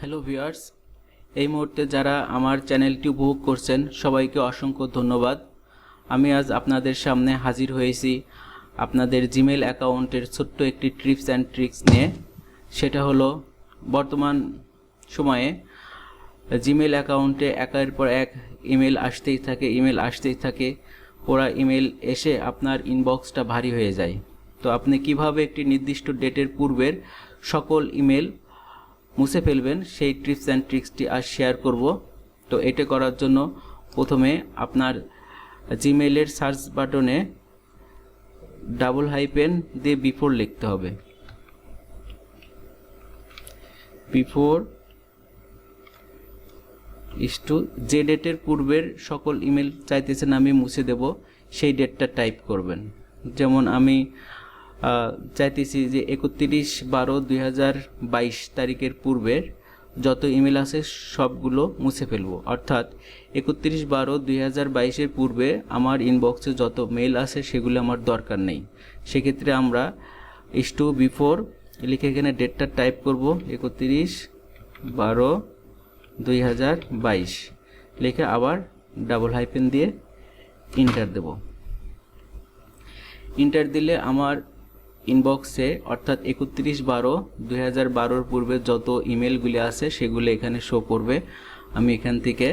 Hello viewers, এই মুহূর্তে যারা আমার চ্যানেলটি উপভোগ করছেন সবাইকে অসংখ্য ধন্যবাদ। আমি আজ আপনাদের সামনে হাজির হয়েছি আপনাদের জিমেইল অ্যাকাউন্টের ছোট্ট একটি টিপস অ্যান্ড ট্রিক্স নিয়ে। সেটা হলো বর্তমান সময়ে জিমেইল অ্যাকাউন্টে একের পর এক ইমেল আসতেই থাকে। ওরা ইমেল এসে আপনার ইনবক্সটা ভারী হয়ে যায়। তো আপনি কিভাবে একটি নির্দিষ্ট ডেটের পূর্বের সকল ইমেল মুছে ফেলবেন সেই টিপস অ্যান্ড ট্রিক্সটি আজ শেয়ার করব। তো এটা করার জন্য প্রথমে আপনার জিমেইলের সার্চ বাটনে _ দিয়ে বিফোর লিখতে হবে। বিফোর যে ডেটের পূর্বের সকল ইমেল চাইতেছেন আমি মুছে দেব সেই ডেটটা টাইপ করবেন। যেমন আমি চাইতেছি যে 31/12/2022 তারিখের পূর্বের যত ইমেল আছে সবগুলো মুছে ফেলবো। অর্থাৎ 31/12/2022 পূর্বে আমার ইনবক্সে যত মেল আছে সেগুলো আমার দরকার নেই। সেক্ষেত্রে আমরা বিফোর লিখে এখানে ডেটটা টাইপ করব 31/12/2022 লিখে আবার _ দিয়ে ইন্টার দেব। ইন্টার দিলে আমার ইনবক্সে অর্থাৎ 31/12/2012 পূর্বে যত ইমেলগুলি আছে সেগুলো এখানে শো করবে। আমি এখান থেকে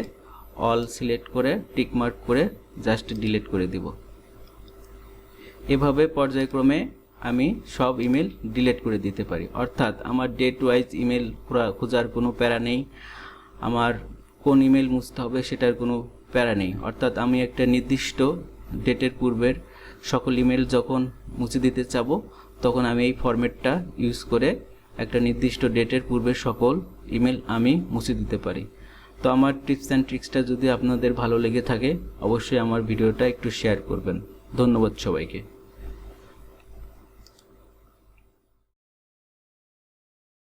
অল সিলেক্ট করে টিকমার্ক করে জাস্ট ডিলিট করে দিব। এভাবে পর্যায়ক্রমে আমি সব ইমেল ডিলিট করে দিতে পারি। অর্থাৎ আমার ডেট ওয়াইজ ইমেল খোঁজার কোনো প্যারা নেই, আমার কোন ইমেল মুছতে হবে সেটার কোনো প্যারা নেই। অর্থাৎ আমি একটা নির্দিষ্ট ডেটের পূর্বের সকল ইমেল যখন মুছে দিতে চাবো তখন আমি এই ফরম্যাটটা ইউজ করে একটা নির্দিষ্ট ডেটের পূর্বের সকল ইমেল আমি মুছে দিতে পারি। তো আমার টিপস অ্যান্ড ট্রিক্সটা যদি আপনাদের ভালো লেগে থাকে অবশ্যই আমার ভিডিওটা একটু শেয়ার করবেন। ধন্যবাদ সবাইকে।